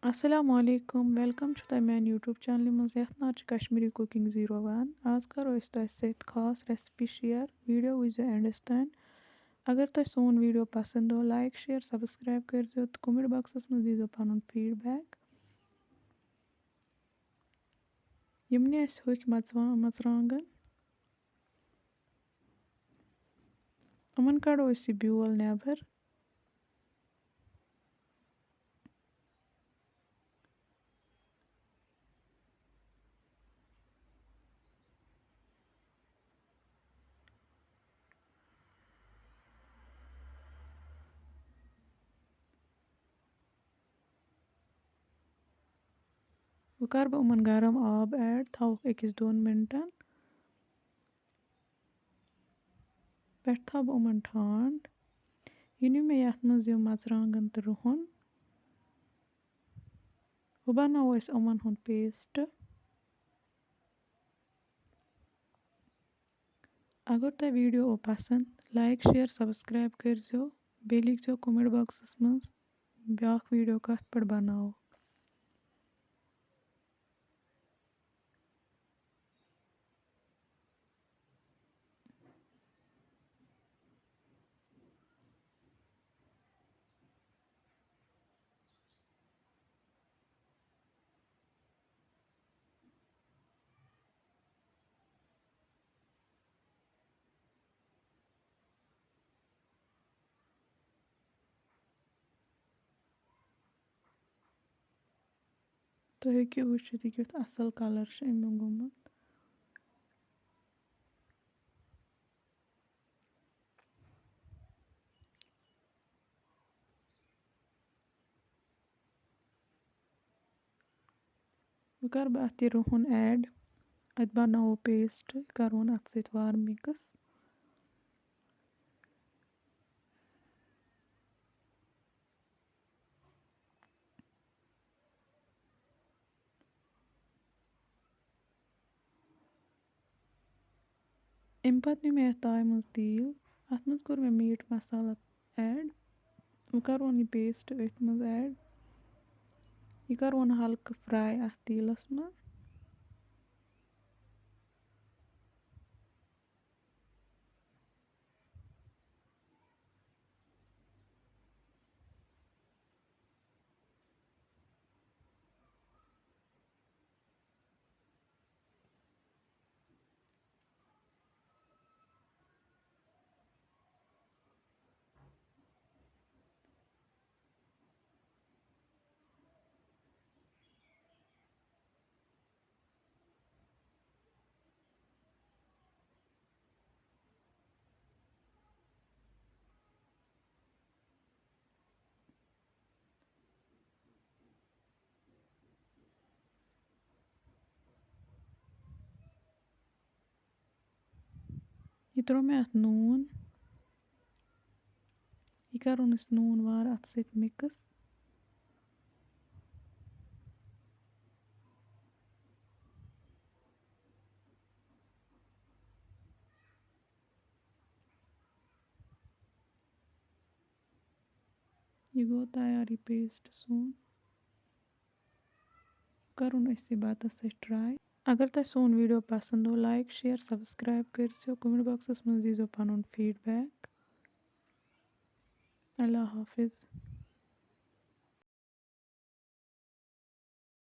Assalamu alaikum. Welcome to the main YouTube channel منٛز یتھ ناو چھُ کشمیری کُکِنگ 01 آز کرو أسۍ تۄہہِ سۭتۍ خاص ریسپی شیر ویڈیو وٕچھزیو اینڈس تانۍ اگر تۄہہِ سون ویڈیو پسنٛد او لایک شیر سبسکرایب کٔرزیو تہٕ کومنٹ باکسس منٛز دیٖزیو پنُن فیٖڈبیک یِم نہِ اَسہِ ہوٚکھۍ مرژٕوانٛگن یِمن کڑو أسۍ یہِ بیول نٮ۪بر وۄنۍ کَرٕ بہٕ یِمن گرم آب ایڈ تھاوُکھ 1-2 مِنٹن پٮ۪ٹھٕ تھاو بہٕ یِمن ٹھانٛڈ یہِ نیوٗ مےٚ یتھ منٛز یِم مرژٕوانٛگن تہٕ رُہُن وۄنۍ بناوو أسۍ یِمن ہُنٛد پیسٹ اگر تۄہہِ ویٖڈیو او پسنٛد لایک شیر سبسکرایب کٔرزیو بیٚیہِ لیکھزیو کومنٹ باکسس منٛز بیٛاکھ ویٖڈیو کتھ پٮ۪ٹھ بناوو تُہۍ ہیٚکِو وٕچھِتھ یہِ کیُتھ اصل کلر چھُ امیُک گوٚمُت وۄنۍ کر بہٕ اتھ یہِ رُہُن ایڈ اتھ بناوو پیسٹ کرہون اتھ سۭتۍ وارٕ مِکٕس امہِ پتہٕ نیوٗ مےٚ یتھ تایہِ منٛز تیٖل اتھ منٛز کوٚر مےٚ میٖٹ مسالہٕ ایڈ وۄنۍ کرہون یہِ پیسٹ أتھۍ منٛز ایڈ یہِ کرہون ہلکہٕ فراے اتھ تیٖلس منٛز یہِ تروو مےٚ اتھ نوٗن یہِ کرہون أسۍ نوٗن وارٕ اتھ سۭتۍ مِکٕس یہِ گوٚو تیار یہِ پیسٹ سون کرُن أسۍ یہِ بتس سۭتۍ ٹراے اگر تۄہہِ سون ویٖڈیو پسنٛد او لایک شیر سبسکرایب کٔرزیو کومنٹ باکسس منٛز دیٖزیو پنُن فیٖڈبیک اللہ حافظ